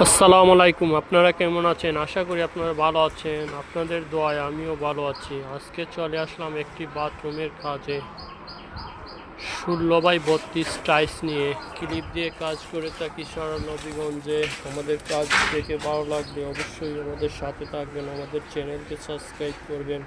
আসসালামু আলাইকুম। আপনারা কেমন আছেন? আশা করি আপনারা ভালো আছেন। আপনাদের দোয়ায় আমিও ভালো আছি। আজকে চলে আসলাম একটি বাথরুমের কাজে। 16x32 টাইলস নিয়ে ক্লিপ দিয়ে কাজ করে থাকি সারা নবীগঞ্জে। আমাদের কাজ দেখে ভালো লাগলে অবশ্যই আমাদের সাথে থাকবেন, আমাদের চ্যানেলকে সাবস্ক্রাইব করবেন।